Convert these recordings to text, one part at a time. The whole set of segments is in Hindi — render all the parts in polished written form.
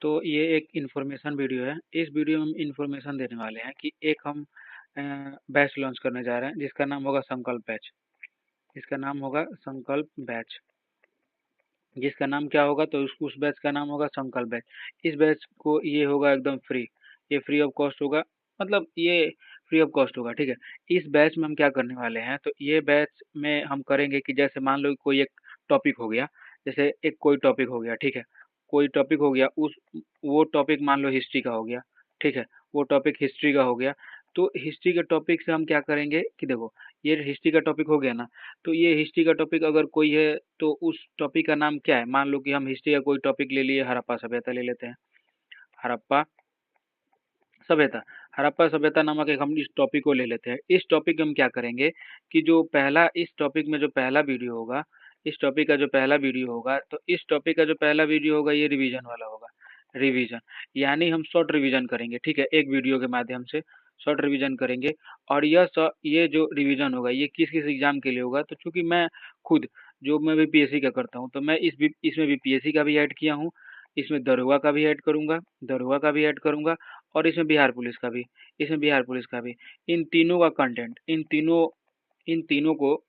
तो ये एक इन्फॉर्मेशन वीडियो है। इस वीडियो में हम इन्फॉर्मेशन देने वाले हैं कि एक हम बैच लॉन्च करने जा रहे हैं जिसका नाम होगा संकल्प बैच। इसका नाम होगा संकल्प बैच। जिसका नाम क्या होगा तो उस बैच का नाम होगा संकल्प बैच। इस बैच को ये होगा एकदम फ्री। ये फ्री ऑफ कॉस्ट होगा। मतलब ये फ्री ऑफ कॉस्ट होगा, ठीक है। इस बैच में हम क्या करने वाले हैं, तो ये बैच में हम करेंगे कि जैसे मान लो कोई एक टॉपिक हो गया। जैसे एक कोई टॉपिक हो गया, ठीक है। कोई टॉपिक हो गया, उस वो टॉपिक मान लो हिस्ट्री का हो गया, ठीक है। वो टॉपिक हिस्ट्री का हो गया। तो हिस्ट्री के टॉपिक से हम क्या करेंगे कि देखो, ये हिस्ट्री का टॉपिक हो गया ना। तो ये हिस्ट्री का टॉपिक अगर कोई है तो उस टॉपिक का नाम क्या है। मान लो कि हम हिस्ट्री का कोई टॉपिक ले लिए, हड़प्पा सभ्यता ले लेते हैं। हड़प्पा सभ्यता। हड़प्पा सभ्यता नामक एक हम इस टॉपिक को ले लेते हैं। इस टॉपिक में हम क्या करेंगे कि जो पहला इस टॉपिक में जो पहला वीडियो होगा, इस टॉपिक का जो पहला वीडियो होगा, तो इस टॉपिक का जो पहला वीडियो होगा ये रिवीजन वाला होगा। रिवीजन यानी हम शॉर्ट रिवीजन करेंगे, ठीक है। एक वीडियो के माध्यम से शॉर्ट रिवीजन करेंगे। और ये जो रिवीजन होगा ये किस किस एग्जाम के लिए होगा, तो चूंकि मैं खुद जो मैं बीपीएससी का करता हूँ, तो मैं इसमें बीपीएससी का भी ऐड किया हूँ। इसमें दरोगा का भी ऐड करूंगा, दरोगा का भी ऐड करूंगा। और इसमें बिहार पुलिस का भी, इसमें बिहार पुलिस का भी। इन तीनों का कंटेंट, इन तीनों को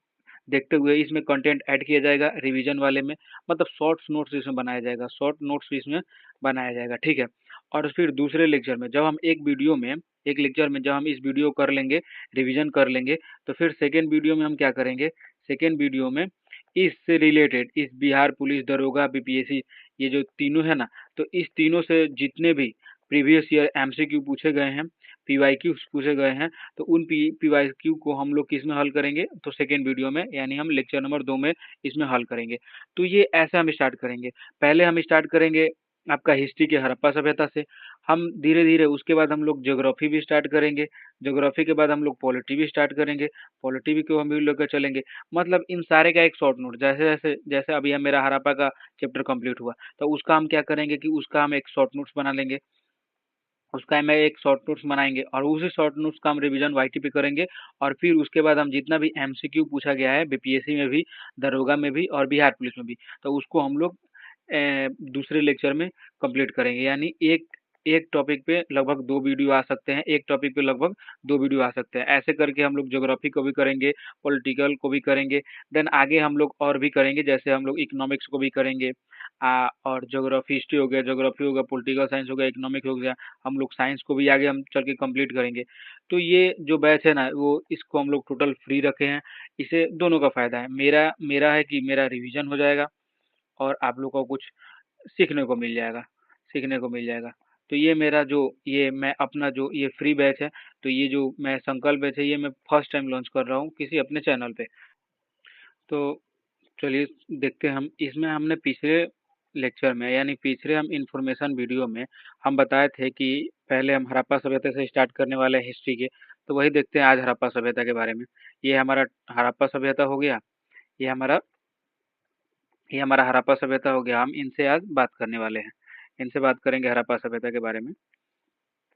देखते हुए इसमें कंटेंट ऐड किया जाएगा रिवीजन वाले में। मतलब शॉर्ट्स नोट्स इसमें बनाया जाएगा, शॉर्ट नोट्स इसमें बनाया जाएगा, ठीक है। और फिर दूसरे लेक्चर में जब हम एक लेक्चर में जब हम इस वीडियो कर लेंगे, रिवीजन कर लेंगे, तो फिर सेकेंड वीडियो में हम क्या करेंगे, सेकेंड वीडियो में इससे रिलेटेड, इस बिहार पुलिस, दरोगा, बीपीएससी, ये जो तीनों है ना, तो इस तीनों से जितने भी प्रीवियस ईयर एमसीक्यू पूछे गए हैं, पीवाईक्यू पूछे गए हैं, तो उन पीवाईक्यू को हम लोग किस में हल करेंगे, तो सेकेंड वीडियो में, यानी हम लेक्चर नंबर 2 में इसमें हल करेंगे। तो ये ऐसे हम स्टार्ट करेंगे। पहले हम स्टार्ट करेंगे आपका हिस्ट्री के हड़प्पा सभ्यता से। हम धीरे धीरे उसके बाद हम लोग ज्योग्राफी भी स्टार्ट करेंगे। ज्योग्राफी के बाद हम लोग पॉलिटी भी स्टार्ट करेंगे। पॉलिटी भी को हम भी लेकर चलेंगे। मतलब इन सारे का एक शॉर्ट नोट, जैसे जैसे जैसे अभी मेरा हड़प्पा का चैप्टर कंप्लीट हुआ, तो उसका हम क्या करेंगे कि उसका हम एक शॉर्ट नोट्स बना लेंगे। उसका में एक शॉर्ट नोट्स बनाएंगे और उसी शॉर्ट नोट्स का हम रिवीजन वाईटी पे करेंगे। और फिर उसके बाद हम जितना भी एमसीक्यू पूछा गया है बीपीएससी में भी, दरोगा में भी और बिहार पुलिस में भी, तो उसको हम लोग दूसरे लेक्चर में कंप्लीट करेंगे। यानी एक एक टॉपिक पे लगभग 2 वीडियो आ सकते हैं, एक टॉपिक पे लगभग 2 वीडियो आ सकते हैं। ऐसे करके हम लोग ज्योग्राफी को भी करेंगे, पॉलिटिकल को भी करेंगे। देन आगे हम लोग और भी करेंगे, जैसे हम लोग इकोनॉमिक्स को भी करेंगे। और ज्योग्राफी, हिस्ट्री हो गया, ज्योग्राफी हो गया, पॉलिटिकल साइंस हो गया, इकोनॉमिक्स हो गया। हम लोग साइंस को भी आगे हम चल के कंप्लीट करेंगे। तो ये जो बैच है ना, वो इसको हम लोग टोटल फ्री रखे हैं। इसे दोनों का फायदा है। मेरा मेरा है कि मेरा रिवीजन हो जाएगा और आप लोग को कुछ सीखने को मिल जाएगा, सीखने को मिल जाएगा। तो ये मेरा जो ये मैं अपना जो ये फ्री बैच है, तो ये जो मैं संकल्प बैच है, ये मैं फर्स्ट टाइम लॉन्च कर रहा हूँ किसी अपने चैनल पे। तो चलिए देखते हैं। हम इसमें हमने पिछले लेक्चर में, यानी पिछले हम इंफॉर्मेशन वीडियो में हम बताए थे कि पहले हम हड़प्पा सभ्यता से स्टार्ट करने वाले हैं हिस्ट्री के। तो वही देखते हैं आज हड़प्पा सभ्यता के बारे में। ये हमारा हड़प्पा सभ्यता हो गया। ये हमारा ये हमारा हड़प्पा सभ्यता हो गया। हम इनसे आज बात करने वाले हैं, इनसे बात करेंगे हड़प्पा सभ्यता के बारे में।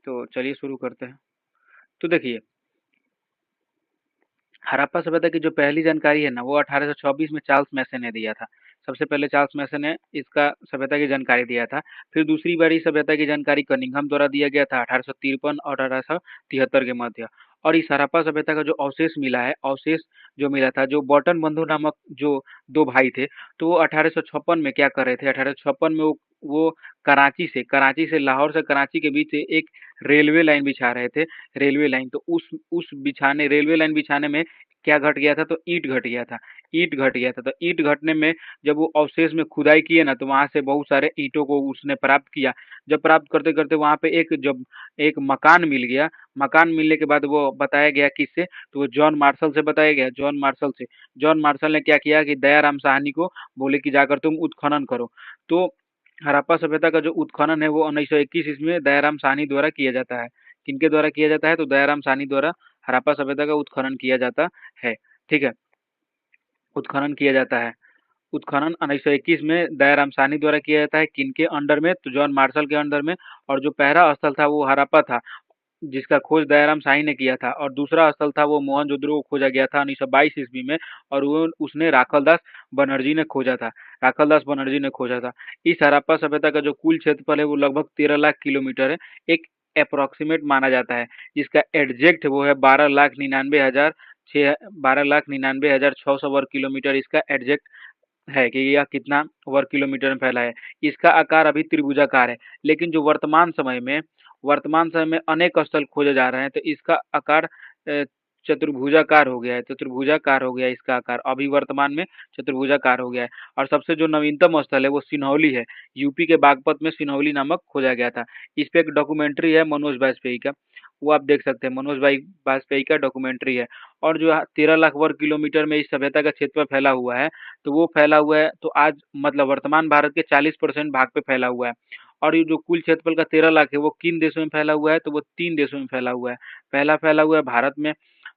तो चलिए शुरू करते हैं। तो देखिए, हड़प्पा सभ्यता की जो पहली जानकारी है ना, वो 1826 में चार्ल्स मैसन ने दिया था। सबसे पहले चार्ल्स मैसन ने इसका सभ्यता की जानकारी दिया था। फिर दूसरी बारी सभ्यता की जानकारी कनिंघम द्वारा दिया गया था 1853 और 1873 के मध्य। और इस हड़प्पा सभ्यता का जो अवशेष मिला है, अवशेष जो मिला था, जो बॉटन बंधु नामक जो दो भाई थे, तो वो 1856 में क्या कर रहे थे, 1856 में वो कराची से लाहौर से कराची के बीच एक रेलवे लाइन बिछा रहे थे। रेलवे लाइन, तो उस बिछाने रेलवे लाइन बिछाने में क्या घट गया था, तो ईंट घट गया था। ईंट घट गया था, तो ईंट घटने में जब वो अवशेष में खुदाई किए ना, तो वहां से बहुत सारे ईंटों को उसने प्राप्त किया। जब प्राप्त करते करते वहां पे जब एक मकान मिल गया। मकान मिलने के बाद वो बताया गया किससे, तो वो जॉन मार्शल से बताया गया, जॉन मार्शल से। जॉन मार्शल ने क्या किया कि दयाराम साहनी को बोले कि जाकर तुम उत्खनन करो। तो हड़प्पा सभ्यता का जो उत्खनन है वो 1921 ईस्वी में दयाराम साहनी द्वारा किया जाता है। किनके द्वारा किया जाता है, तो दयाराम साहनी द्वारा हड़प्पा सभ्यता का उत्खनन किया जाता है, ठीक है। उत्खनन किया जाता है। उत्खनन 1921 में दयाराम साहनी द्वारा किया जाता है। किनके अंडर में, तो जॉन मार्शल के अंडर में। और जो पहला स्थल था वो हड़प्पा था। जिसका खोज दयाराम शाही ने किया था, और दूसरा स्थल था वो मोहनजोदड़ो को खोजा गया था 1922 ईस्वी में, और वो उसने राखलदास बनर्जी ने खोजा था। राखलदास बनर्जी ने खोजा था। इस हड़प्पा सभ्यता का जो कुल क्षेत्रफल है वो लगभग 13 लाख किलोमीटर है। एक अप्रोक्सीमेट माना जाता है, जिसका एग्जैक्ट वो है 12,99,600 वर्ग किलोमीटर। है कि यह कितना वर्ग किलोमीटर में फैला है। इसका आकार अभी त्रिभुजाकार है, लेकिन जो वर्तमान समय में अनेक स्थल खोजे जा रहे हैं, तो इसका आकार चतुर्भुजाकार हो गया है। चतुर्भुजाकार हो गया है इसका आकार, अभी वर्तमान में चतुर्भुजाकार हो गया है। और सबसे जो नवीनतम स्थल है वो सिन्हौली है। यूपी के बागपत में सिन्हौली नामक खोजा गया था। इस पे एक डॉक्यूमेंट्री है मनोज बाजपेयी का, वो आप देख सकते हैं। मनोज भाई बाजपेयी का डॉक्यूमेंट्री है। और जो 13 लाख वर्ग किलोमीटर में इस सभ्यता का क्षेत्र फैला हुआ है, तो वो फैला हुआ है, तो आज मतलब वर्तमान भारत के 40% भाग पे फैला हुआ है। और ये जो कुल क्षेत्रफल का 13 लाख है वो किन देशों में फैला हुआ है, तो वो 3 देशों में फैला हुआ है। पहला फैला हुआ है भारत में,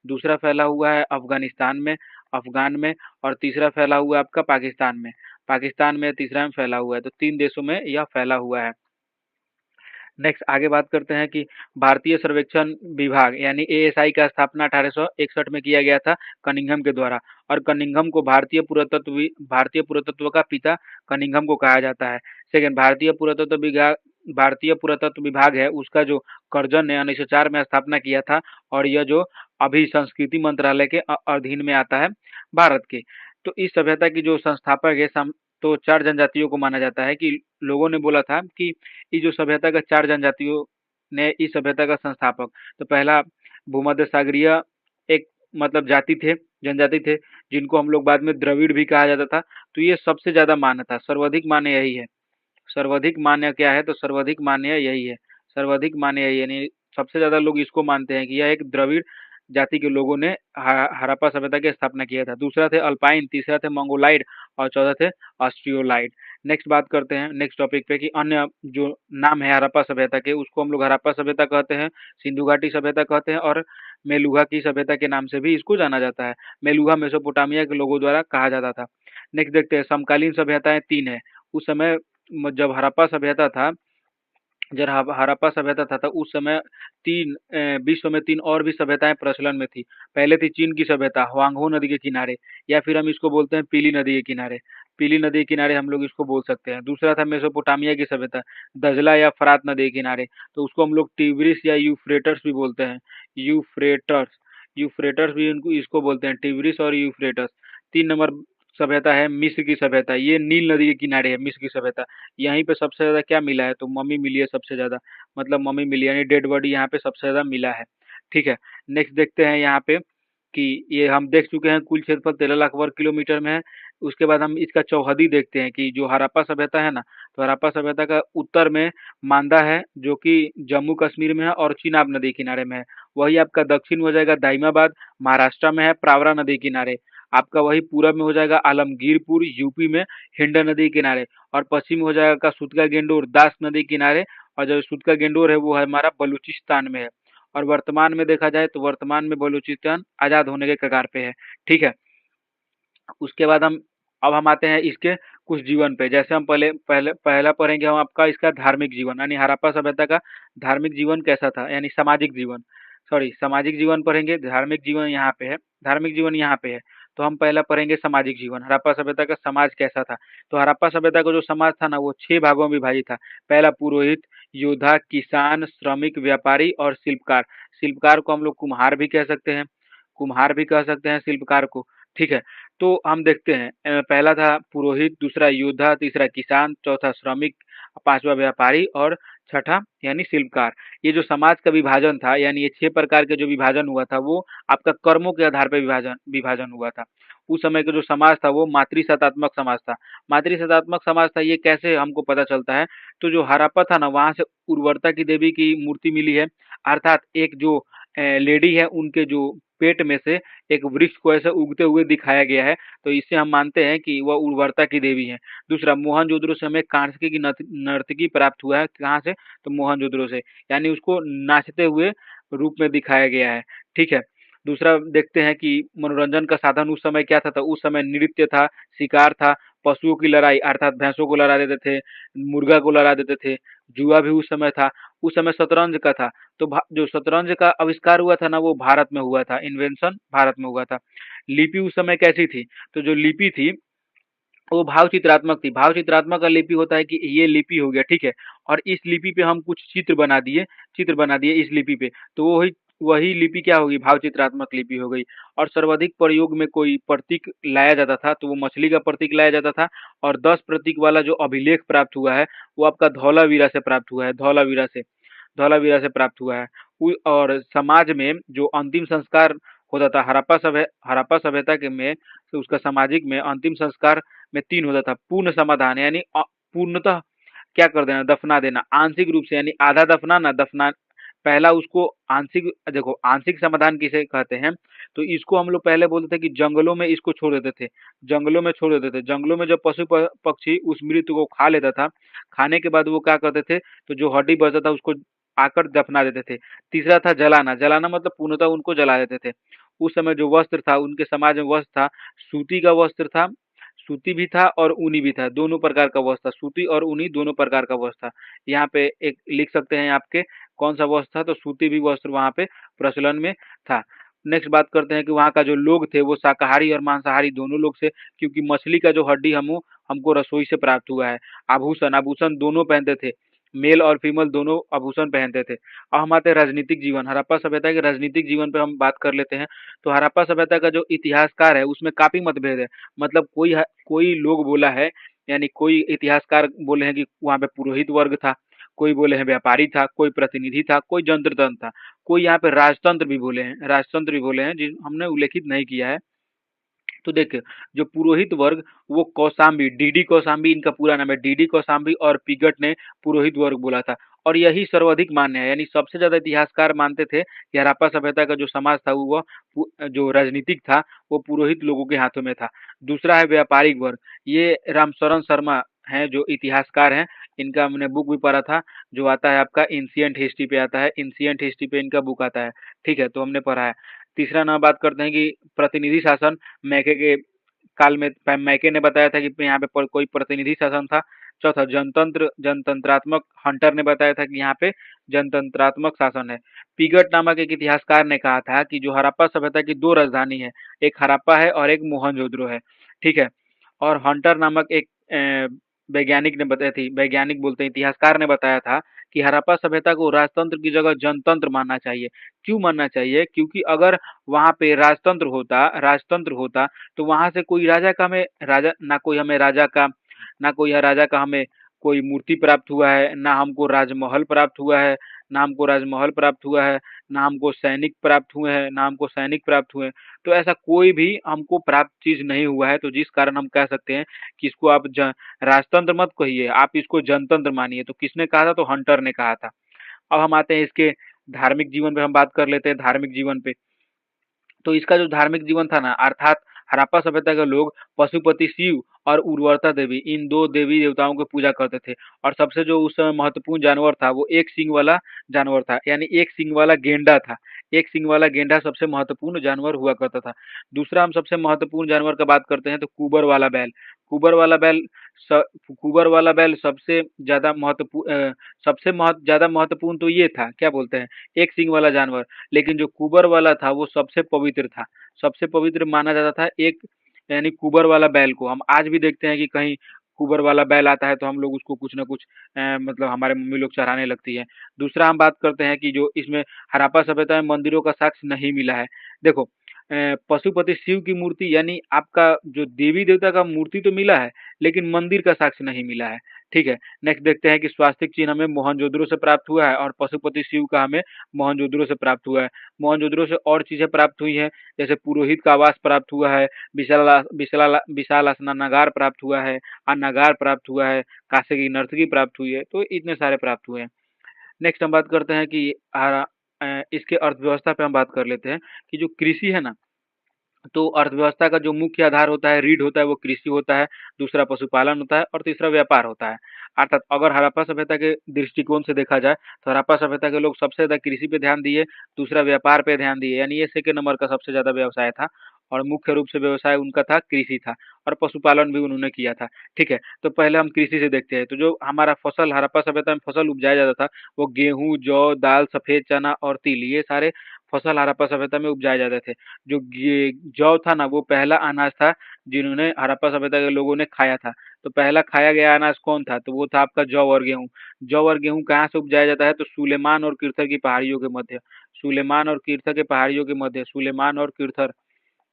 दूसरा फैला हुआ है अफगानिस्तान में, अफगान में, और तीसरा फैला हुआ है आपका पाकिस्तान में। पाकिस्तान में तीसरा में फैला हुआ है, तो 3 देशों में यह फैला हुआ है। नेक्स्ट आगे बात करते हैं कि भारतीय सर्वेक्षण विभाग यानी एएसआई का स्थापना 1861 में किया गया था कनिंघम के द्वारा। और कनिंघम को भारतीय पुरातत्व का पिता कनिंघम को कहा जाता है। सेकंड, भारतीय पुरातत्व विभाग है उसका जो कर्जन ने 1904 में स्थापना किया था, और यह जो अभी संस्कृति मंत्रालय के अधीन में आता है भारत के। तो इस सभ्यता की जो संस्थापक है तो 4 जनजातियों को माना जाता है कि लोगों ने बोला था कि ये जो सभ्यता का 4 जनजातियों ने इस सभ्यता का संस्थापक, तो पहला भूमध्य सागरीय एक मतलब जाति थे, जनजाति थे, जिनको हम लोग बाद में द्रविड़ भी कहा जाता था। तो ये सबसे ज्यादा मान्य था, सर्वाधिक मान्य यही है। सर्वाधिक मान्य क्या है, तो सर्वाधिक मान्य यही है। सर्वाधिक मान्य यही है, यानी सबसे ज्यादा लोग इसको मानते हैं कि यह एक द्रविड़ जाति के लोगों ने हड़प्पा सभ्यता की स्थापना किया था। दूसरा थे अल्पाइन, तीसरा थे मंगोलाइड, और चौथा थे ऑस्ट्रियोलाइड। नेक्स्ट बात करते हैं नेक्स्ट टॉपिक पे कि अन्य जो नाम है हड़प्पा सभ्यता के, उसको हम लोग हड़प्पा सभ्यता कहते हैं, सिंधु घाटी सभ्यता कहते हैं, और मेलुहा की सभ्यता के नाम से भी इसको जाना जाता है। मेलुहा मेसोपोटामिया के लोगों द्वारा कहा जाता था। नेक्स्ट देखते हैं, समकालीन सभ्यताएं 3 है। उस समय जब हड़प्पा सभ्यता था, तो उस समय विश्व में 3 और भी सभ्यताएं प्रचलन में थी। पहले थी चीन की सभ्यता, हुआंगहो नदी के किनारे, या फिर हम इसको बोलते हैं पीली नदी के किनारे। पीली नदी के किनारे हम लोग इसको बोल सकते हैं। दूसरा था मेसोपोटामिया की सभ्यता, दजला या फरात नदी के किनारे, तो उसको हम लोग टिग्रिस या यूफ्रेटस भी बोलते हैं। यूफ्रेटस यूफ्रेटस भी इनको इसको बोलते हैं, टिग्रिस और यूफ्रेटस। 3 नंबर सभ्यता है मिस्र की सभ्यता, ये नील नदी के किनारे है मिस्र की सभ्यता। यहीं पे सबसे ज्यादा क्या मिला है, तो मम्मी मिली है सबसे ज्यादा, मतलब मम्मी मिली यानी डेड बॉडी यहाँ पे सबसे ज्यादा मिला है। ठीक है। नेक्स्ट देखते हैं यहाँ पे कि ये हम देख चुके हैं कुल क्षेत्रफल 13 लाख वर्ग किलोमीटर में है। उसके बाद हम इसका चौहदी देखते हैं कि जो हड़प्पा सभ्यता है ना, तो हड़प्पा सभ्यता का उत्तर में मांदा है जो कि जम्मू कश्मीर में है और चिनाब नदी किनारे में है। वही आपका दक्षिण हो जाएगा दाइमाबाद, महाराष्ट्र में है प्रावरा नदी किनारे। आपका वही पूरब में हो जाएगा आलमगीरपुर यूपी में हिंडन नदी किनारे। और पश्चिम हो जाएगा का सुतका गेंडोर दास नदी किनारे। और जो सुतका गेंडोर है वो है हमारा बलूचिस्तान में है। और वर्तमान में देखा जाए तो वर्तमान में बलूचिस्तान आजाद होने के कगार पे है। ठीक है। उसके बाद हम आते हैं इसके कुछ जीवन पे। जैसे हम पहला पढ़ेंगे हम आपका इसका धार्मिक जीवन, यानी हड़प्पा सभ्यता का धार्मिक जीवन कैसा था, यानी सामाजिक जीवन। सॉरी, सामाजिक जीवन पढ़ेंगे, धार्मिक जीवन यहाँ पे है। धार्मिक जीवन यहाँ पे है। तो हम पहला पढ़ेंगे सामाजिक जीवन, हड़प्पा सभ्यता का समाज कैसा था। तो हड़प्पा सभ्यता का जो समाज था ना वो 6 भागों में विभाजित था। पहला पुरोहित, योद्धा, किसान, श्रमिक, व्यापारी और शिल्पकार। शिल्पकार को हम लोग कुम्हार भी कह सकते हैं, कुम्हार भी कह सकते हैं शिल्पकार को। ठीक है। तो हम देखते हैं, पहला था पुरोहित, दूसरा योद्धा, तीसरा किसान, चौथा श्रमिक, पांचवा व्यापारी, और छठा यानी शिल्पकार। ये जो समाज का विभाजन था, यानी ये 6 प्रकार के जो विभाजन हुआ था वो आपका कर्मों के आधार पर विभाजन विभाजन हुआ था। उस समय का जो समाज था वो मातृसत्तात्मक समाज था। मातृसत्तात्मक समाज था, ये कैसे हमको पता चलता है, तो जो हड़प्पा था ना वहां से उर्वरता की देवी की मूर्ति मिली है। अर्थात एक जो लेडी है उनके जो पेट में से एक वृक्ष को ऐसे उगते हुए दिखाया गया है। तो इससे हम मानते हैं कि वह उर्वरता की देवी है। दूसरा, मोहनजोदड़ो से हमें कांस्य की नर्तकी प्राप्त हुआ है। कहाँ से, तो मोहनजोदड़ो से, यानी उसको नाचते हुए रूप में दिखाया गया है। ठीक है। दूसरा देखते हैं कि मनोरंजन का साधन उस समय क्या था, तो उस समय नृत्य था, शिकार था, पशुओं की लड़ाई अर्थात भैंसों को लड़ा देते थे, मुर्गा को लड़ा देते थे, जुआ भी उस समय था, उस समय शतरंज का था। तो जो शतरंज का आविष्कार हुआ था ना, वो भारत में हुआ था, इन्वेंशन भारत में हुआ था। लिपि उस समय कैसी थी? तो जो लिपि थी वो भाव चित्रात्मक थी। भाव चित्रात्मक का लिपि होता है कि ये लिपि हो गया, ठीक है, और इस लिपि पे हम कुछ चित्र बना दिए इस लिपि पे, तो वो वही वही लिपि क्या होगी? भाव चित्रात्मक लिपि हो गई। और सर्वाधिक प्रयोग में कोई प्रतीक लाया जाता था तो वो मछली का प्रतीक लाया जाता था। और 10 प्रतीक वाला जो अभिलेख प्राप्त हुआ है वो आपका धौलावीरा से प्राप्त हुआ है, धौलावीरा से प्राप्त हुआ है। और समाज में जो अंतिम संस्कार होता था हड़प्पा सभ्यता के में, तो उसका सामाजिक में अंतिम संस्कार में 3 होता था। पूर्ण समाधान यानी पूर्णतः क्या कर देना? दफना देना, आंशिक रूप से, यानी आधा दफना। पहला उसको आंशिक, देखो आंशिक समाधान किसे कहते हैं? तो इसको हम लोग पहले बोलते थे कि जंगलों में इसको छोड़ देते थे, जंगलों में जब पशु पक्षी उस मृत्यु को खा लेता था, खाने के बाद वो क्या करते थे? तो जो हड्डी बचता था उसको आकर दफना देते थे। तीसरा था जलाना, जलाना मतलब पूर्णतः उनको जला देते थे। उस समय जो वस्त्र था उनके समाज में, वस्त्र था सूती का वस्त्र था, सूती भी था और ऊनी भी था, दोनों प्रकार का वस्त्र था, सूती और ऊनी दोनों प्रकार का वस्त्र था। यहाँ पे एक लिख सकते हैं आपके कौन सा वस्त्र था? तो सूती भी वस्त्र वहाँ पे प्रचलन में था। नेक्स्ट बात करते हैं कि वहाँ का जो लोग थे वो शाकाहारी और मांसाहारी दोनों लोग थे, क्योंकि मछली का जो हड्डी हमको रसोई से प्राप्त हुआ है। आभूषण आभूषण दोनों पहनते थे, मेल और फीमेल दोनों आभूषण पहनते थे। अब हम आते हैं राजनीतिक जीवन, हड़प्पा सभ्यता के राजनीतिक जीवन पे हम बात कर लेते हैं। तो हड़प्पा सभ्यता का जो इतिहासकार है उसमें काफी मतभेद है। मतलब कोई लोग बोला है, यानी कोई इतिहासकार बोले हैं कि वहाँ पे पुरोहित वर्ग था, कोई बोले हैं व्यापारी था, कोई प्रतिनिधि था, कोई जनतंत्र था, कोई यहाँ पे राजतंत्र भी बोले हैं जिन हमने उल्लेखित नहीं किया है। तो देखिए, जो पुरोहित वर्ग, वो कौशाम्बी, डीडी कौशाम्बी इनका पूरा नाम है, डीडी कौशाम्बी और पिगट ने पुरोहित वर्ग बोला था। और यही सर्वाधिक मान्य है, यानी सबसे ज्यादा इतिहासकार मानते थे कि हड़प्पा सभ्यता का जो समाज था वो जो राजनीतिक था वो पुरोहित लोगों के हाथों में था। दूसरा है व्यापारिक वर्ग, ये रामशरण शर्मा हैं जो इतिहासकार हैं, इनका हमने बुक भी पढ़ा था, जो आता है आपका एंशिएंट हिस्ट्री पे आता है, एंशिएंट हिस्ट्री पे इनका बुक आता है, ठीक है, तो हमने पढ़ा है। तीसरा नाम बात करते हैं कि प्रतिनिधि शासन, मैके के काल में मैके ने बताया था कि यहाँ पे कोई प्रतिनिधि शासन था। चौथा जनतंत्रात्मक, हंटर ने बताया था कि यहाँ पे जनतंत्रात्मक शासन है। पिगट नामक एक इतिहासकार ने कहा था कि जो हड़प्पा सभ्यता की दो राजधानी है, एक हड़प्पा है और एक मोहनजोदड़ो है, ठीक है। और हंटर नामक एक वैज्ञानिक ने बताई थी, वैज्ञानिक बोलते हैं, इतिहासकार ने बताया था कि हड़प्पा सभ्यता को राजतंत्र की जगह जनतंत्र मानना चाहिए। क्यों मानना चाहिए? क्योंकि अगर वहां पे राजतंत्र होता तो वहां से कोई राजा का हमें राजा ना कोई हमें राजा का ना कोई राजा का हमें कोई मूर्ति प्राप्त हुआ है, ना हमको राजमहल प्राप्त हुआ है, ना हमको सैनिक प्राप्त हुए हैं, तो ऐसा कोई भी हमको प्राप्त चीज नहीं हुआ है। तो जिस कारण हम कह सकते हैं कि इसको आप राजतंत्र मत कहिए, आप इसको जनतंत्र मानिए। तो किसने कहा था? तो हंटर ने कहा था। अब हम आते हैं इसके धार्मिक जीवन पे, हम बात कर लेते हैं धार्मिक जीवन पे। तो इसका जो धार्मिक जीवन था ना, अर्थात हड़प्पा सभ्यता के लोग पशुपति शिव और उर्वरता देवी, इन दो देवी देवताओं की पूजा करते थे। और सबसे जो उस समय महत्वपूर्ण जानवर था वो एक सिंग वाला जानवर था, यानी एक सिंग वाला गेंडा था। एक सिंग वाला गेंडा सबसे महत्वपूर्ण जानवर हुआ करता था। दूसरा हम सबसे महत्वपूर्ण जानवर का बात करते हैं तो कुबर वाला बैल। कुबर वाला बैल स, कुबर वाला बैल ज्यादा महत्वपूर्ण तो ये था, क्या बोलते हैं, एक सिंग वाला जानवर। लेकिन जो कुबर वाला था वो सबसे पवित्र था, सबसे पवित्र माना जाता था एक, यानी कुबर वाला बैल को हम आज भी देखते हैं कि कहीं कुबर वाला बैल आता है तो हम लोग उसको कुछ ना कुछ मतलब हमारे मम्मी लोग चढ़ाने लगती है। दूसरा हम बात करते हैं कि जो इसमें हड़प्पा सभ्यता में मंदिरों का साक्ष्य नहीं मिला है। देखो, पशुपति शिव की मूर्ति, यानी आपका जो देवी देवता का मूर्ति तो मिला है लेकिन मंदिर का साक्ष्य नहीं मिला है, ठीक है। नेक्स्ट देखते हैं कि स्वास्तिक चिन्ह हमें मोहनजोदड़ो से प्राप्त हुआ है और पशुपति शिव का हमें मोहनजोदड़ो से प्राप्त हुआ है। मोहनजोदड़ो से और चीजें प्राप्त हुई हैं, जैसे पुरोहित का आवास प्राप्त हुआ है, विशाल स्नानागार प्राप्त हुआ है, अन्नागार प्राप्त हुआ है, कांसे की नर्तकी प्राप्त हुई है। तो इतने सारे प्राप्त हुए हैं। नेक्स्ट हम बात करते हैं कि इसके अर्थव्यवस्था पे हम बात कर लेते हैं कि जो कृषि है ना, तो अर्थव्यवस्था का जो मुख्य आधार होता है, रीढ़ होता है, वो कृषि होता है। दूसरा पशुपालन होता है और तीसरा व्यापार होता है। अर्थात अगर हड़प्पा सभ्यता के दृष्टिकोण से देखा जाए तो हड़प्पा सभ्यता के लोग सबसे ज्यादा कृषि पे ध्यान दिए, दूसरा व्यापार पे ध्यान दिए, यानी ये सेकेंड नंबर का सबसे ज्यादा व्यवसाय था। और मुख्य रूप से व्यवसाय उनका था कृषि था, और पशुपालन भी उन्होंने किया था। ठीक है, तो पहले हम कृषि से देखते हैं। तो जो हमारा फसल हड़प्पा सभ्यता में फसल उपजाया जाता था, वो गेहूं, जौ, दाल, सफेद चना और तिल, ये सारे फसल हड़प्पा सभ्यता में उपजाए जाते थे। जो जौ था ना, वो पहला अनाज था जिन्होंने हड़प्पा सभ्यता के लोगों ने खाया था। तो पहला खाया गया अनाज कौन था? तो वो था आपका जौ और गेहूं। जौ और गेहूं कहाँ से उपजाया जाता है? तो सुलेमान और किर्थर की पहाड़ियों के मध्य, सुलेमान और किर्थर के पहाड़ियों के मध्य, सुलेमान और किर्थर,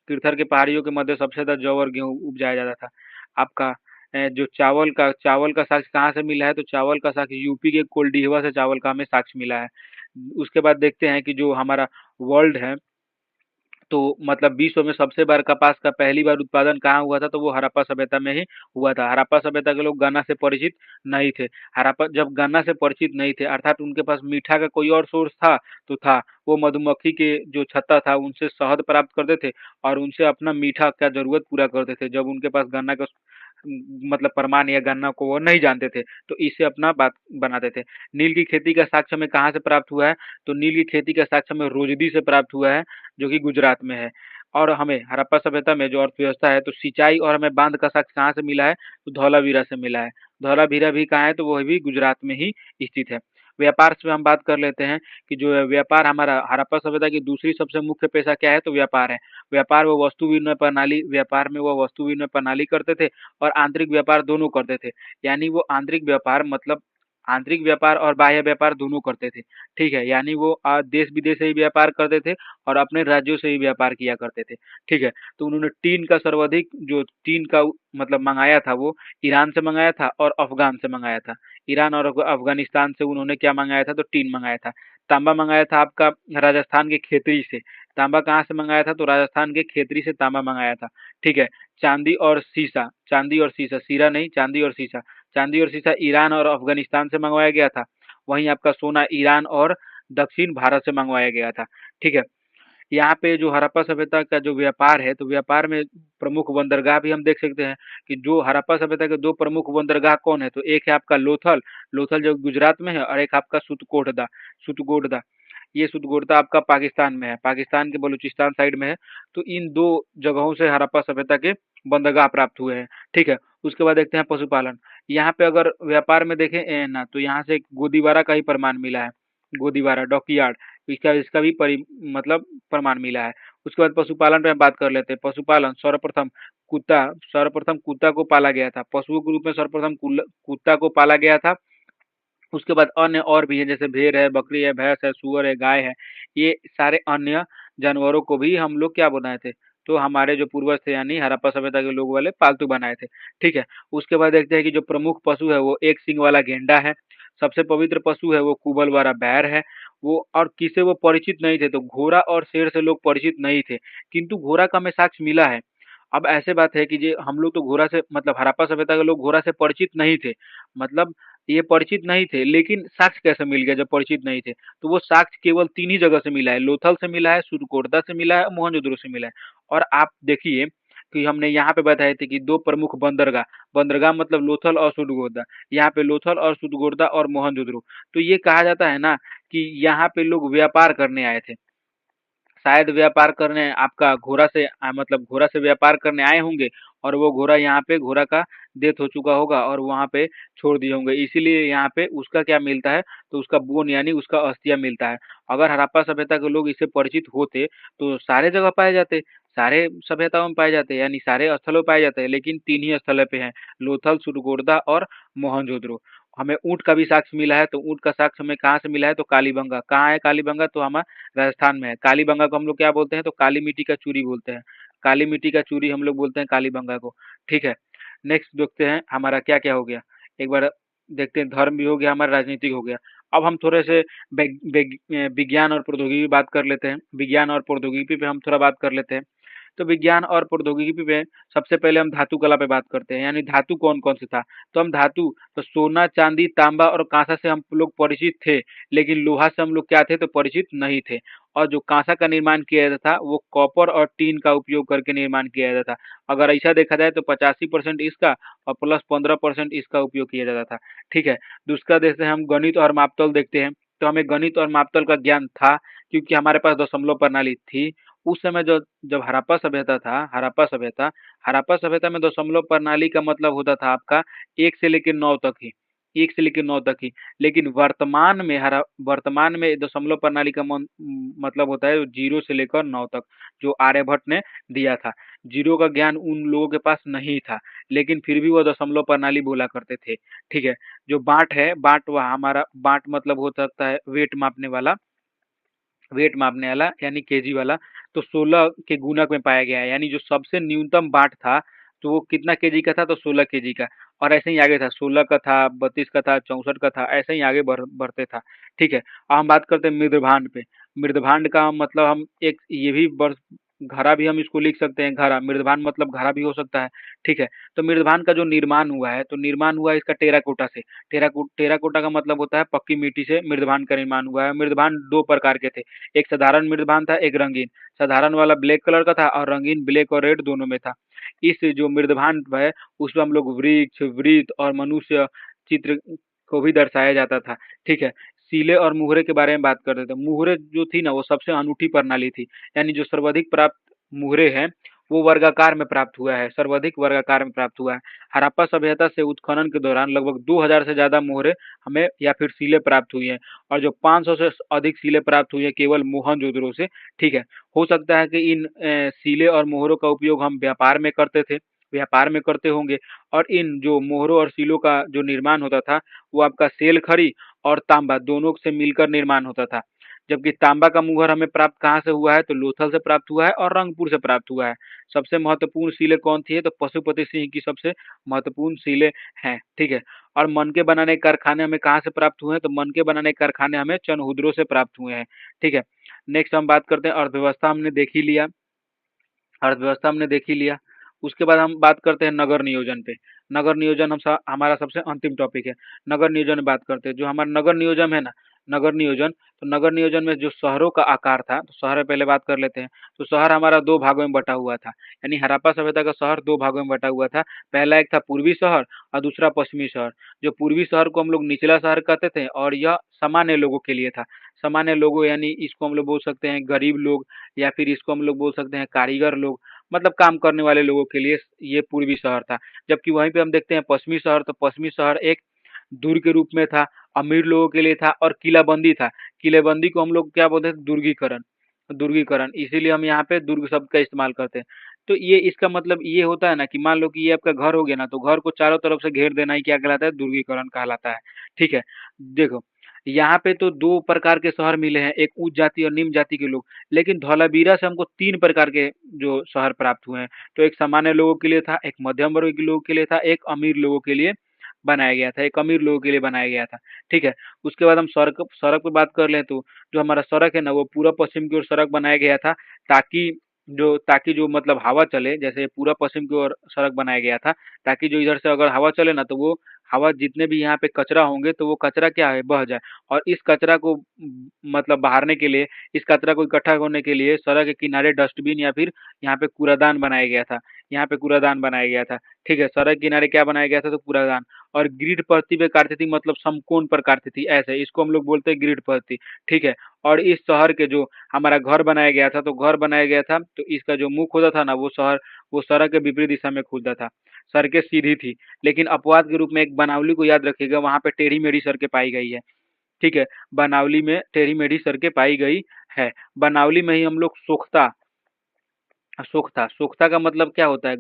किर्थर के पहाड़ियों के मध्य सबसे ज्यादा जौ और गेहूं उपजाया जाता था। आपका जो चावल का साक्ष्य कहाँ से मिला है? तो चावल का साक्ष्य यूपी के कोल्डिहवा से चावल का हमें साक्ष्य मिला है। उसके बाद देखते हैं कि जो हमारा वर्ल्ड है, तो मतलब विश्व में सबसे बार कपास का पहली बार उत्पादन कहाँ हुआ था? तो वो हड़प्पा सभ्यता में ही हुआ था। हड़प्पा सभ्यता के लोग गन्ना से परिचित नहीं थे। हड़प्पा जब गन्ना से परिचित नहीं थे, अर्थात उनके पास मीठा का कोई और सोर्स था, तो था वो मधुमक्खी के जो छत्ता था उनसे शहद प्राप्त करते थे, और उनसे अपना मीठा का जरूरत पूरा करते थे। जब उनके पास गन्ना का मतलब प्रमाण या गन्ना को वो नहीं जानते थे, तो इससे अपना बात बनाते थे। नील की खेती का साक्ष्य हमें कहाँ से प्राप्त हुआ है? तो नील की खेती का साक्ष्य हमें रोजदी से प्राप्त हुआ है, जो कि गुजरात में है। और हमें हड़प्पा सभ्यता में जो अर्थव्यवस्था है, तो सिंचाई और हमें बांध का साक्ष्य कहाँ से मिला है? तो धौलावीरा से मिला है। धौलावीरा भी कहाँ है? तो वह भी गुजरात में ही स्थित है। व्यापार से हम बात कर लेते हैं कि जो है व्यापार, हमारा हड़प्पा सभ्यता की दूसरी सबसे मुख्य पेशा क्या है? तो व्यापार है। व्यापार में वो वस्तु विनिमय प्रणाली करते थे और आंतरिक व्यापार दोनों करते थे। यानी वो आंतरिक व्यापार मतलब आंतरिक व्यापार और बाह्य व्यापार दोनों करते थे। ठीक है, यानी वो देश विदेश से ही व्यापार करते थे और अपने राज्यों से ही व्यापार किया करते थे। ठीक है, तो उन्होंने टीन का सर्वाधिक जो टीन का मतलब मंगाया था, वो ईरान से मंगाया था और अफगान से मंगाया था। ईरान और अफगानिस्तान से उन्होंने क्या मंगाया था? तो टीन मंगाया था। तांबा मंगाया था आपका राजस्थान के खेतरी से। तांबा कहाँ से मंगाया था? तो राजस्थान के खेतरी से तांबा मंगाया था। ठीक है, चांदी और सीसा, सीरा नहीं, चांदी और सीसा, चांदी और सीसा ईरान और अफगानिस्तान से मंगवाया गया था। वहीं आपका सोना ईरान और दक्षिण भारत से मंगवाया गया था। ठीक है, यहाँ पे जो हड़प्पा सभ्यता का जो व्यापार है, तो व्यापार में प्रमुख बंदरगाह भी हम देख सकते हैं कि जो हड़प्पा सभ्यता के दो प्रमुख बंदरगाह कौन है? तो एक है आपका लोथल, लोथल जो गुजरात में है, और एक आपका सुतकोटदा, सुतकोटदा। ये सुतकोटदा आपका पाकिस्तान में है, पाकिस्तान के बलूचिस्तान साइड में है। तो इन दो जगहों से हड़प्पा सभ्यता के बंदरगाह प्राप्त हुए हैं। ठीक है, उसके बाद देखते हैं पशुपालन। यहाँ पे अगर व्यापार में देखें ना, तो यहाँ से गोदीवारा का ही प्रमाण मिला है। गोदीवारा डॉकयार्ड, इसका इसका भी मतलब प्रमाण मिला है। उसके बाद पशुपालन पे हम बात कर लेते हैं। पशुपालन सर्वप्रथम कुत्ता को पाला गया था। पशुओं के रूप में सर्वप्रथम कुत्ता को पाला गया था। उसके बाद अन्य और भी है, जैसे भेड़ है, बकरी है, भैंस है, सुअर है, गाय है। ये सारे अन्य जानवरों को भी हम लोग क्या बनाए थे? तो हमारे जो पूर्वज थे, यानी हड़प्पा सभ्यता के लोग वाले पालतू बनाए थे। ठीक है, उसके बाद देखते हैं कि जो प्रमुख पशु है वो एक सींग वाला गेंडा है। सबसे पवित्र पशु है वो कुबल वाला बैर है। वो और किसे वो परिचित नहीं थे? तो घोड़ा और शेर से लोग परिचित नहीं थे, किंतु घोड़ा का हमें साक्ष्य मिला है। अब ऐसे बात है कि जे हम लोग तो घोड़ा से मतलब हड़प्पा सभ्यता के लोग घोड़ा से परिचित नहीं थे। मतलब ये परिचित नहीं थे, लेकिन साक्ष्य कैसे मिल गया जब परिचित नहीं थे? तो वो साक्ष्य केवल तीन ही जगह से मिला है, लोथल से मिला है, सुरकोटदा से मिला है, मोहनजोदड़ो से मिला है। और आप देखिए कि हमने यहाँ पे बताए थे कि दो प्रमुख बंदरगाह, बंदरगाह मतलब लोथल और सुरकोटदा। यहाँ पे लोथल और सुरकोटदा और मोहनजोदड़ो। तो ये कहा जाता है ना कि यहाँ पे लोग व्यापार करने आए थे। शायद व्यापार करने आपका घोड़ा से मतलब घोड़ा से व्यापार करने आए होंगे, और वो घोड़ा यहाँ पे घोड़ा का डेथ हो चुका होगा और वहाँ पे छोड़ दिए होंगे, इसीलिए यहाँ पे उसका क्या मिलता है? तो उसका बोन यानी उसका अस्थिया मिलता है। अगर हड़प्पा सभ्यता के लोग इससे परिचित होते, तो सारे जगह पाए जाते, सारे सभ्यताओं में पाए जाते, यानी सारे स्थलों पाए जाते हैं, लेकिन तीन ही स्थलों पे हैं, लोथल, सुरगोरदा और मोहनजोदड़ो। हमें ऊँट का भी साक्ष्य मिला है। तो ऊँट का साक्ष्य हमें कहाँ से मिला है? तो कालीबंगा। कहाँ है कालीबंगा? तो हमारा राजस्थान में है। कालीबंगा को हम लोग क्या बोलते हैं? तो काली मिट्टी का चूरी बोलते हैं। काली मिट्टी का चूरी हम लोग बोलते हैं कालीबंगा को। ठीक है, नेक्स्ट देखते हैं हमारा क्या क्या हो गया। एक बार देखते हैं, धर्म भी हो गया हमारा, राजनीतिक हो गया। अब हम थोड़े से विज्ञान और प्रौद्योगिकी की बात कर लेते हैं। विज्ञान और प्रौद्योगिकी पे हम थोड़ा बात कर लेते हैं। तो विज्ञान और प्रौद्योगिकी पे सबसे पहले हम धातु कला पे बात करते हैं, यानी धातु कौन कौन से था? तो हम धातु, तो सोना, चांदी, तांबा और कांसा से हम लोग परिचित थे, लेकिन लोहा से हम लोग क्या थे? तो परिचित नहीं थे। और जो कांसा का निर्माण किया जाता था, वो कॉपर और टीन का उपयोग करके निर्माण किया जाता था। अगर ऐसा देखा जाए तो 85% इसका और प्लस 15% इसका उपयोग किया जाता था। ठीक है, दूसरा देखते हैं हम गणित और मापतल देखते हैं। तो हमें गणित और मापतल का ज्ञान था, क्योंकि हमारे पास दशमलव प्रणाली थी। उस समय जो जब हड़प्पा सभ्यता में दशमलव प्रणाली का मतलब होता था आपका 1 से लेकर 9 तक ही, 1 से लेकर 9 तक ही। लेकिन वर्तमान में दशमलव प्रणाली का मतलब होता है 0 से लेकर 9 तक, जो आर्यभट्ट ने दिया था। जीरो का ज्ञान उन लोगों के पास नहीं था, लेकिन फिर भी वो दशमलव प्रणाली बोला करते थे। ठीक है। जो बांट है, बांट वह हमारा बांट मतलब हो सकता है वेट मापने वाला यानी केजी वाला। तो 16 के गुणक में पाया गया है, यानी जो सबसे न्यूनतम बाट था तो वो कितना केजी का था, तो 16 केजी का। और ऐसे ही आगे था, 16 का था, 32 का था, 64 का था, ऐसे ही आगे बढ़ते था। ठीक है। अब हम बात करते हैं मृदभांड पे। मृदभांड का मतलब हम एक ये भी घड़ा भी हम इसको लिख सकते हैं, घड़ा मृदभांड मतलब घड़ा भी हो सकता है। ठीक है। तो मृदभांड का जो निर्माण हुआ है, तो निर्माण हुआ है इसका टेराकोटा से। टेराकोटा का मतलब होता है पक्की मिट्टी से मृदभांड का निर्माण हुआ है। मृदभांड दो प्रकार के थे, एक साधारण मृदभांड था, एक रंगीन। साधारण वाला ब्लैक कलर का था और रंगीन ब्लैक और रेड दोनों में था। इस जो मृदभांड है उसमें हम लोग वृक्ष, वृत्त और मनुष्य चित्र को भी दर्शाया जाता था। ठीक है। सीले और मुहरे के बारे में बात करते थे। मुहरे जो थी ना वो सबसे अनूठी प्रणाली थी, यानी जो सर्वाधिक प्राप्त मुहरे हैं वो वर्गाकार में प्राप्त हुआ है, सर्वाधिक वर्गाकार में प्राप्त हुआ है। हड़प्पा सभ्यता से उत्खनन के दौरान लगभग 2000 से ज्यादा मोहरे हमें या फिर सीले प्राप्त हुई हैं, और जो 500 से अधिक सीले प्राप्त हुई हैं केवल मोहनजोदड़ो से। ठीक है। हो सकता है कि इन सीले और मोहरों का उपयोग हम व्यापार में करते होंगे। और इन जो मोहरों और सीलों का जो निर्माण होता था वो आपका सेल खड़ी और तांबा दोनों से मिलकर निर्माण होता था। जबकि तांबा का मुहर हमें प्राप्त कहाँ से हुआ है, तो लोथल से प्राप्त हुआ है और रंगपुर से प्राप्त हुआ है। सबसे महत्वपूर्ण सीलें कौन थी है, तो पशुपति सिंह की सबसे महत्वपूर्ण सीलें हैं। ठीक है। और मनके बनाने के कारखाने हमें कहाँ से प्राप्त हुए हैं, तो मनके बनाने के कारखाने हमें चनहुद्रो से प्राप्त हुए हैं। ठीक है। नेक्स्ट हम बात करते हैं अर्थव्यवस्था, हमने देख ही लिया। अर्थव्यवस्था हमने देख ही लिया। उसके बाद हम बात करते हैं नगर नियोजन पे। नगर नियोजन हमारा सबसे अंतिम टॉपिक है। नगर नियोजन में बात करते हैं, जो हमारा नगर नियोजन है ना, नगर नियोजन, तो नगर नियोजन में जो शहरों का आकार था, तो शहर पहले बात कर लेते हैं। तो शहर हमारा दो भागों में बटा हुआ था, यानी हड़प्पा सभ्यता का शहर दो भागों में बटा हुआ था। पहला एक था पूर्वी शहर और दूसरा पश्चिमी शहर। जो पूर्वी शहर को हम लोग निचला शहर कहते थे, और यह सामान्य लोगों के लिए था। सामान्य लोगों यानी इसको हम लोग बोल सकते हैं गरीब लोग, या फिर इसको हम लोग बोल सकते हैं कारीगर लोग, मतलब काम करने वाले लोगों के लिए ये पूर्वी शहर था। जबकि वहीं पे हम देखते हैं पश्चिमी शहर, तो पश्चिमी शहर एक दुर्ग के रूप में था, अमीर लोगों के लिए था और किलाबंदी था। किलेबंदी को हम लोग क्या बोलते हैं, दुर्गीकरण। दुर्गीकरण, इसीलिए हम यहाँ पे दुर्ग शब्द का इस्तेमाल करते हैं। तो ये इसका मतलब ये होता है ना कि मान लो कि ये आपका घर हो गया ना, तो घर को चारों तरफ से घेर देना ही क्या कहलाता है, दुर्गीकरण कहलाता है। ठीक है। देखो, यहाँ पे तो दो प्रकार के शहर मिले हैं, एक उच्च जाति और निम्न जाति के लोग। लेकिन धौलावीरा से हमको तीन प्रकार के जो शहर प्राप्त हुए हैं। तो एक सामान्य लोगों के लिए था, एक मध्यम वर्ग के लोगों के लिए था, एक अमीर लोगों के लिए बनाया गया था, एक अमीर लोगों के लिए बनाया गया था। ठीक है। उसके बाद हम सड़क सड़क पे बात कर लें, तो जो हमारा सड़क है ना वो पूरा पश्चिम की ओर सड़क बनाया गया था, ताकि ताकि जो मतलब हवा चले, जैसे पूरा पश्चिम की ओर सड़क बनाया गया था, ताकि जो इधर से अगर हवा चले ना, तो वो हवा जितने भी यहाँ पे कचरा होंगे तो वो कचरा क्या है, बह जाए। और इस कचरा को मतलब बहारने के लिए, इस कचरा को इकट्ठा करने के लिए सड़क के किनारे डस्टबिन या फिर यहाँ पे कूड़ादान बनाया गया था। यहाँ पे कूड़ादान बनाया गया था। ठीक है। सड़क किनारे क्या बनाया गया था, तो कूड़ादान। और ग्रिड पद्धति पे काटती थी, मतलब समकोण पर काटती थी, ऐसे इसको हम लोग बोलते हैं ग्रिड पद्धति। ठीक है। और इस शहर के जो हमारा घर बनाया गया था, तो घर बनाया गया था तो इसका जो मुख होता था ना, वो सड़क के विपरीत दिशा में खुलता था। सड़कें सीधी थी, लेकिन अपवाद के रूप में एक बनावली को याद रखिएगा, वहां पे टेढ़ी मेढ़ी सड़कें पाई गई है। ठीक है। बनावली में टेढ़ी मेढ़ी सड़कें पाई गई है। बनावली में ही हम लोग सोख्ता का मतलब क्या होता है,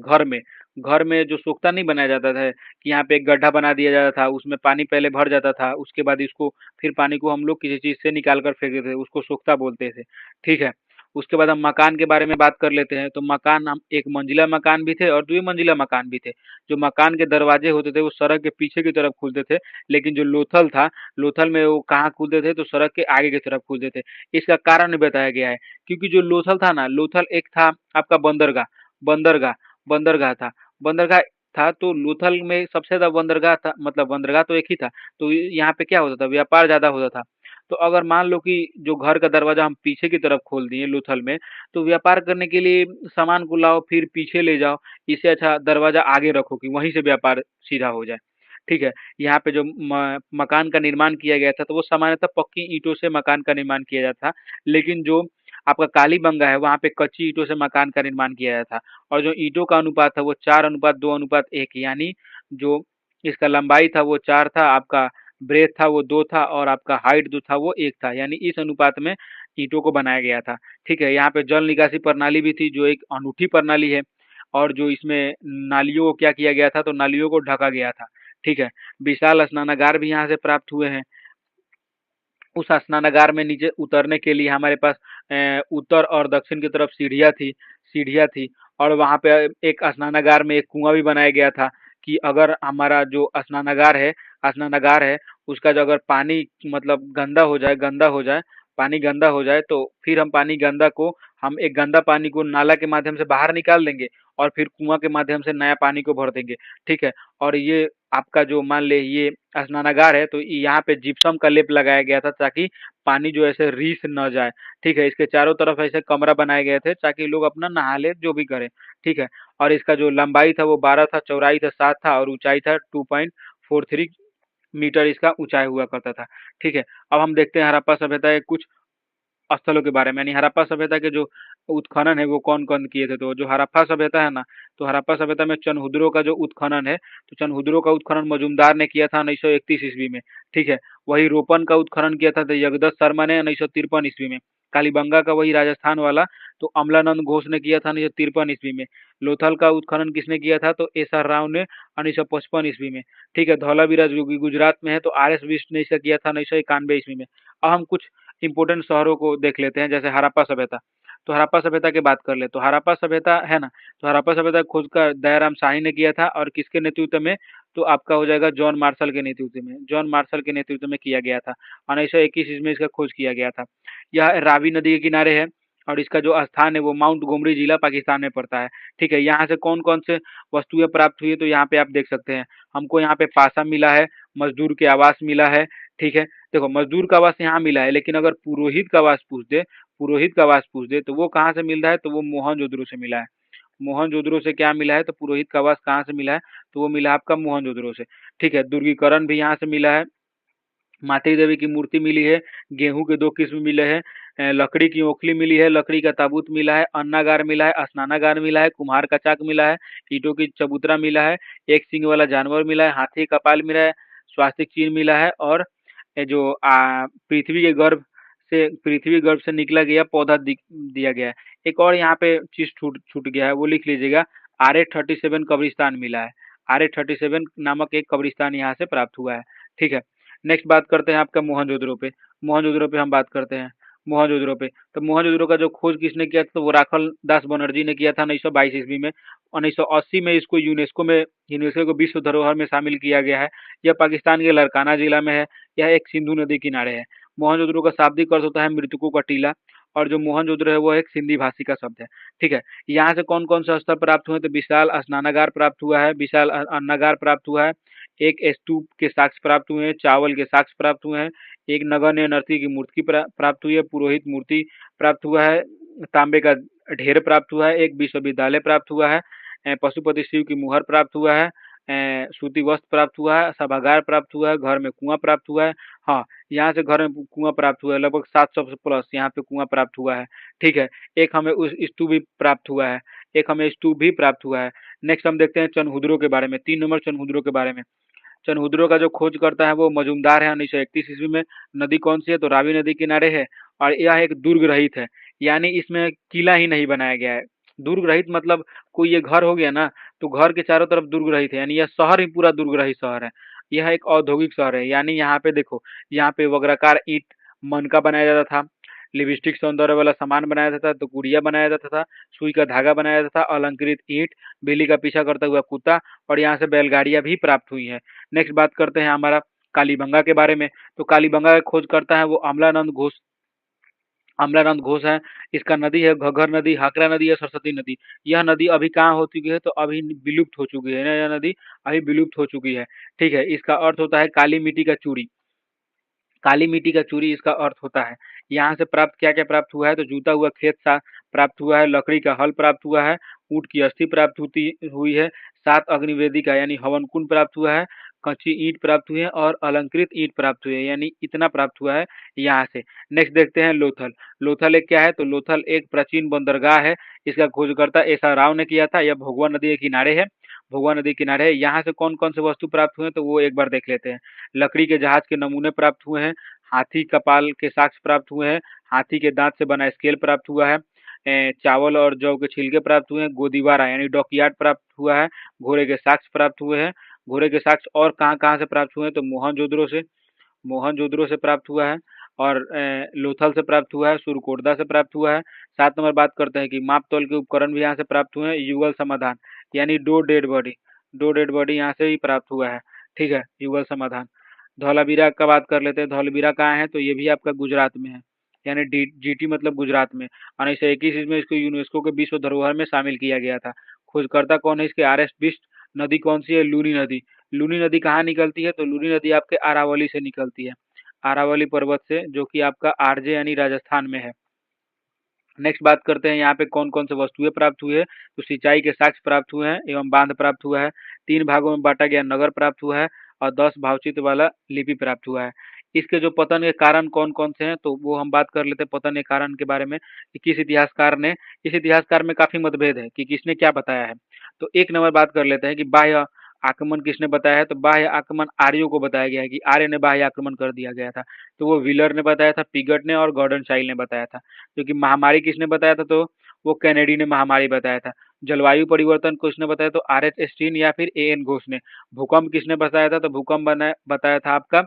घर में जो सोख्ता नहीं बनाया जाता था कि यहाँ पे एक गड्ढा बना दिया जाता था, उसमें पानी पहले भर जाता था, उसके बाद इसको फिर पानी को हम लोग किसी चीज से निकाल कर फेंक देते थे, उसको सोख्ता बोलते थे। ठीक है। उसके बाद हम मकान के बारे में बात कर लेते हैं। तो मकान, हम एक मंजिला मकान भी थे और द्विमंजिला मकान भी थे। जो मकान के दरवाजे होते थे वो सड़क के पीछे की तरफ खुलते थे, लेकिन जो लोथल था, लोथल में वो कहाँ खुलते थे, तो सड़क के आगे की तरफ खुलते थे। इसका कारण बताया गया है, क्योंकि जो लोथल था ना, लोथल एक था आपका बंदरगाह, बंदरगाह बंदरगाह था, बंदरगाह था। तो लोथल में सबसे ज्यादा बंदरगाह था, मतलब बंदरगाह तो एक ही था। तो यहाँ पे क्या होता था, व्यापार ज्यादा होता था। तो अगर मान लो कि जो घर का दरवाजा हम पीछे की तरफ खोल दिए लोथल में, तो व्यापार करने के लिए सामान को लाओ फिर पीछे ले जाओ, इससे अच्छा दरवाजा आगे रखो कि वहीं से व्यापार सीधा हो जाए। ठीक है। यहाँ पे जो मकान का निर्माण किया गया था, तो वो सामान्यतः पक्की ईंटों से मकान का निर्माण किया जाता था। लेकिन जो आपका कालीबंगा है, वहाँ पे कच्ची ईंटों से मकान का निर्माण किया गया था। और जो ईंटों का अनुपात था वो 4:2:1, यानी जो इसका लंबाई था वो 4 था, आपका ब्रेथ था वो 2 था, और आपका हाइट जो था वो 1 था, यानी इस अनुपात में ईंटों को बनाया गया था। ठीक है, यहाँ पे जल निकासी प्रणाली भी थी जो एक अनूठी प्रणाली है। और जो इसमें नालियों को क्या किया गया था, तो नालियों को ढका गया था। ठीक है, विशाल स्नानागार भी यहाँ से प्राप्त हुए हैं। उस स्नानागार में नीचे उतरने के लिए हमारे पास उत्तर और दक्षिण की तरफ सीढ़ियाँ थी। और वहाँ पे एक स्नानागार में एक कुआं भी बनाया गया था कि अगर हमारा जो स्नानागार है उसका जो अगर पानी मतलब गंदा हो जाए, पानी गंदा हो जाए, तो फिर हम एक गंदा पानी को नाला के माध्यम से बाहर निकाल देंगे और फिर कुआं के माध्यम से नया पानी को भर देंगे। ठीक है, और ये आपका जो मान ले ये स्नानागार है, तो यहाँ पे जिप्सम का लेप लगाया गया था ताकि पानी जो ऐसे रिस न जाए। ठीक है, इसके चारों तरफ ऐसे कमरा बनाए गए थे ताकि लोग अपना नहा ले जो भी करें। ठीक है, और इसका जो लंबाई था वो 12 था, चौड़ाई था 7 था, और ऊंचाई था 2.43 मीटर इसका ऊंचाई हुआ करता था। ठीक है, अब हम देखते हैं हड़प्पा सभ्यता के कुछ स्थलों के बारे में, यानी हड़प्पा सभ्यता के जो उत्खनन है वो कौन कौन किए थे। तो जो हड़प्पा सभ्यता है ना, तो हड़प्पा सभ्यता में चनहुदरों का जो उत्खनन है, तो चनहुदरों का उत्खनन मजूमदार ने किया था 1931 ईस्वी में। ठीक है, वही रोपन का उत्खनन किया था तो जगदत्त शर्मा ने 1953 ईस्वी में। कालीबंगा का वही राजस्थान वाला तो अमलानंद घोष ने किया था 1953 ईस्वी में। लोथल का उत्खनन किसने किया था, तो एस आर राव ने 1955 ईस्वी में। ठीक है, धौलावीरा जो कि गुजरात में है, तो आर एस बिष्ट ने इसे किया था 1991 ईस्वी में। अब हम कुछ इंपोर्टेंट शहरों को देख लेते हैं, जैसे हड़प्पा सभ्यता। तो हड़प्पा सभ्यता की बात कर ले, तो हड़प्पा सभ्यता है ना, तो हड़प्पा सभ्यता खोज का दयाराम शाही ने किया था, और किसके नेतृत्व में, तो आपका हो जाएगा जॉन मार्शल के नेतृत्व में। जॉन मार्शल के नेतृत्व में किया गया था, 1921 में इसका खोज किया गया था। यह रावी नदी के किनारे है, और इसका जो स्थान है वो माउंट गोमरी जिला पाकिस्तान में पड़ता है। ठीक है, यहाँ से कौन कौन से वस्तुएं प्राप्त हुई है, तो यहाँ पे आप देख सकते हैं। हमको यहाँ पे पासा मिला है, मजदूर के आवास मिला है। ठीक है, देखो मजदूर का आवास यहाँ मिला है, लेकिन अगर पुरोहित का आवास पूछ दे तो वो कहाँ से मिल रहा है, तो वो मोहनजोदड़ो से मिला है। मोहनजोदड़ो से क्या मिला है, तो पुरोहित का आवास कहाँ से मिला है, तो वो मिला है आपका मोहनजोदड़ो से। ठीक है, दुर्गीकरण भी यहाँ से मिला है। मातृ देवी की मूर्ति मिली है, गेहूं के 2 किस्म मिले हैं, लकड़ी की ओखली मिली है, लकड़ी का ताबूत मिला है, अन्नागार मिला है, स्नानागार मिला है, कुम्हार का चाक मिला है, ईंटों की चबूतरा मिला है, एक सींग वाला जानवर मिला है, हाथी का पाल मिला है, स्वास्तिक चिन्ह मिला है, और ये जो पृथ्वी गर्भ से निकला गया पौधा दिया गया है। एक और यहाँ पे चीज छूट छूट गया है, वो लिख लीजिएगा। RA-37 कब्रिस्तान मिला है। RA-37 नामक एक कब्रिस्तान यहाँ से प्राप्त हुआ है। ठीक है, नेक्स्ट बात करते हैं आपका मोहनजोदड़ो पे। मोहनजोदड़ो पे हम बात करते हैं। मोहनजोदड़ो पे, तो मोहनजोदड़ो का जो खोज किसने किया था, तो वो राखल दास बनर्जी ने किया था 1922 ईस्वी में। 1980 में इसको यूनेस्को को विश्व धरोहर में शामिल किया गया है। यह पाकिस्तान के लड़काना जिला में है। यह एक सिंधु नदी किनारे है। मोहनजोदड़ो का शाब्दिक अर्थ होता है मृतकों का टीला, और जो मोहनजोदड़ो है वो एक सिंधी भाषी का शब्द है। ठीक है, यहाँ से कौन कौन से स्थल प्राप्त हुए, तो विशाल स्नानागार प्राप्त हुआ है, विशाल अन्नागार प्राप्त हुआ है, एक स्तूप के साक्ष्य प्राप्त हुए हैं, चावल के साक्ष्य प्राप्त हुए हैं, एक नगण्य नरसी की मूर्ति प्राप्त हुई है, पुरोहित मूर्ति प्राप्त हुआ है, तांबे का ढेर प्राप्त हुआ है, एक विश्वविद्यालय प्राप्त हुआ है, पशुपति शिव की मुहर प्राप्त हुआ है, सूती वस्त्र प्राप्त हुआ है, सभागार प्राप्त हुआ है, घर में कुआं प्राप्त हुआ है। हाँ, यहाँ से घर में कुआं प्राप्त हुआ है, लगभग 700 से प्लस यहाँ पे कुआं प्राप्त हुआ है। ठीक है, एक हमें उस स्तूप भी प्राप्त हुआ है, एक हमें स्तूप भी प्राप्त हुआ है। नेक्स्ट हम देखते हैं चनहुदरों के बारे में, 3 नंबर चनहुदरों के बारे में। चनहुदरों का जो खोज करता है वो मजूमदार है 1931 ईस्वी में। नदी कौन सी है, तो रावी नदी किनारे है, और यह एक दुर्ग रहित है, यानी इसमें किला ही नहीं बनाया गया है। दुर्ग रहित मतलब कोई ये घर हो गया ना, तो घर के चारों तरफ दुर्ग रहित है, यानी यह शहर ही पूरा दुर्ग रहित शहर है। यह एक औद्योगिक शहर है, यानी यहाँ पे देखो, यहाँ पे वज्राकार ईंट मनका बनाया जाता था, लिपस्टिक सौंदर्य वाला सामान बनाया जाता था, तो गुड़िया बनाया जाता था, सुई का धागा बनाया जाता था, अलंकृत ईंट, बिल्ली का पीछा करता हुआ कुत्ता, और यहाँ से बैलगाड़ियां भी प्राप्त हुई हैं। नेक्स्ट बात करते हैं हमारा कालीबंगा के बारे में। तो कालीबंगा का खोज करता है वो अमलानंद घोष है। इसका नदी है घग्गर नदी, हाकरा नदी है, सरस्वती नदी। यह नदी अभी कहाँ हो चुकी है, तो अभी विलुप्त हो चुकी है ना, यह नदी अभी विलुप्त हो चुकी है। ठीक है, इसका अर्थ होता है काली मिट्टी का चूड़ी। काली मिट्टी का चूड़ी इसका अर्थ होता है। यहाँ से प्राप्त क्या क्या प्राप्त हुआ है, तो जूता हुआ खेत सा प्राप्त हुआ है, लकड़ी का हल प्राप्त हुआ है, ऊँट की अस्थि प्राप्त होती हुई है, 7 अग्निवेदी का यानी हवन कुंड प्राप्त हुआ है, कच्ची ईंट प्राप्त हुई है और अलंकृत ईंट प्राप्त हुई है, यानी इतना प्राप्त हुआ है यहाँ से। नेक्स्ट देखते हैं लोथल। लोथल एक क्या है, तो लोथल एक प्राचीन बंदरगाह है। इसका खोजकर्ता एस आर राव ने किया था। यह भोगवा नदी के किनारे है। भोगवा नदी के किनारे है। यहाँ से कौन कौन से वस्तु प्राप्त हुए हैं तो वो एक बार देख लेते हैं। लकड़ी के जहाज के नमूने प्राप्त हुए हैं। हाथी कपाल के साक्ष्य प्राप्त हुए हैं। हाथी के दांत से बना स्केल प्राप्त हुआ है। चावल और जौ के छिलके प्राप्त हुए हैं। गोदीबारा यानी डॉकयार्ड प्राप्त हुआ है। घोड़े के साक्ष्य प्राप्त हुए हैं। घोड़े के साक्ष्य और कहाँ कहाँ से प्राप्त हुए हैं तो मोहनजोदड़ो से प्राप्त हुआ है। और लोथल से प्राप्त हुआ है। सुरकोटदा से प्राप्त हुआ है। 7 नंबर बात करते हैं कि माप तौल के उपकरण भी यहाँ से प्राप्त हुए हैं। युगल समाधान यानी दो डेड बॉडी यहाँ से ही प्राप्त हुआ है। ठीक है, युगल समाधान। धौलावीरा का बात कर लेते हैं। धौलावीरा कहाँ है तो ये भी आपका गुजरात में है, यानी जीटी मतलब गुजरात में। 1921 में इसको यूनेस्को के विश्व धरोहर में शामिल किया गया था। खोजकर्ता कौन है इसके, आर एस बिष्ट। नदी कौन सी है, लूनी नदी। लूनी नदी कहाँ निकलती है तो लूनी नदी आपके अरावली से निकलती है, अरावली पर्वत से, जो कि आपका आरजे यानी राजस्थान में है। नेक्स्ट बात करते हैं यहाँ पे कौन कौन से वस्तुएं प्राप्त हुए हैं तो सिंचाई के साक्ष्य प्राप्त हुए हैं एवं बांध प्राप्त हुआ है। 3 भागों में बांटा गया नगर प्राप्त हुआ है और 10 भावचित्र वाला लिपि प्राप्त हुआ है। इसके जो पतन के कारण कौन कौन से हैं तो वो हम बात कर लेते हैं पतन के कारण के बारे में कि किस इतिहासकार ने। इस इतिहासकार में काफी मतभेद है कि किसने क्या बताया है। तो 1 नंबर बात कर लेते हैं कि बाह्य आक्रमण किसने बताया है तो बाह्य आक्रमण आर्यों को बताया गया है कि आर्य ने बाह्य आक्रमण कर दिया गया था। तो वो व्हीलर ने बताया था, पिगट ने और गॉर्डन चाइल्ड ने बताया था। क्योंकि महामारी किसने बताया था तो वो कैनेडी ने महामारी बताया था। जलवायु परिवर्तन किसने बताया तो आर एच स्टीन या फिर ए एन घोष ने। भूकंप किसने बताया था तो भूकंप बताया था आपका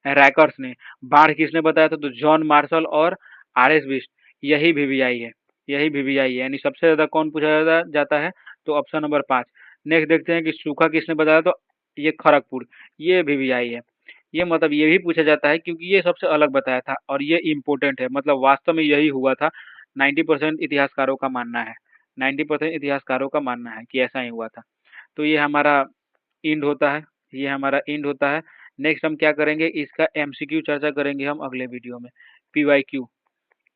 रैकर्स ने। बाढ़ किसने बताया था तो जॉन मार्शल और आर एस बिस्ट। यही वीवीआई है, यही वीवीआई है, यानी सबसे ज्यादा कौन पूछा जाता है तो ऑप्शन नंबर 5। नेक्स्ट देखते हैं कि सूखा किसने बताया तो ये खड़गपुर, ये वीवीआई है। ये मतलब ये भी पूछा जाता है क्योंकि ये सबसे अलग बताया था और ये इम्पोर्टेंट है, मतलब वास्तव में यही हुआ था। 90% इतिहासकारों का मानना है, 90% इतिहासकारों का मानना है कि ऐसा ही हुआ था। तो ये हमारा इंड होता है, ये हमारा इंड होता है। नेक्स्ट हम क्या करेंगे, इसका एमसीक्यू चर्चा करेंगे हम अगले वीडियो में। पीवाईक्यू,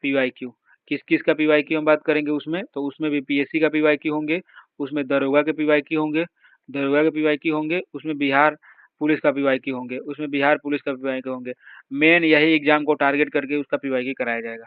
पीवाईक्यू किस किस का पीवाईक्यू हम बात करेंगे उसमें तो उसमें भी पीएससी का पीवाईक्यू होंगे, उसमें दरोगा के पीवाईक्यू होंगे, दरोगा के पीवाईक्यू होंगे, उसमें बिहार पुलिस का पीवाईक्यू होंगे, उसमें बिहार पुलिस का पीवाईक्यू होंगे। मेन यही एग्जाम को टारगेट करके उसका पीवाईक्यू कराया जाएगा।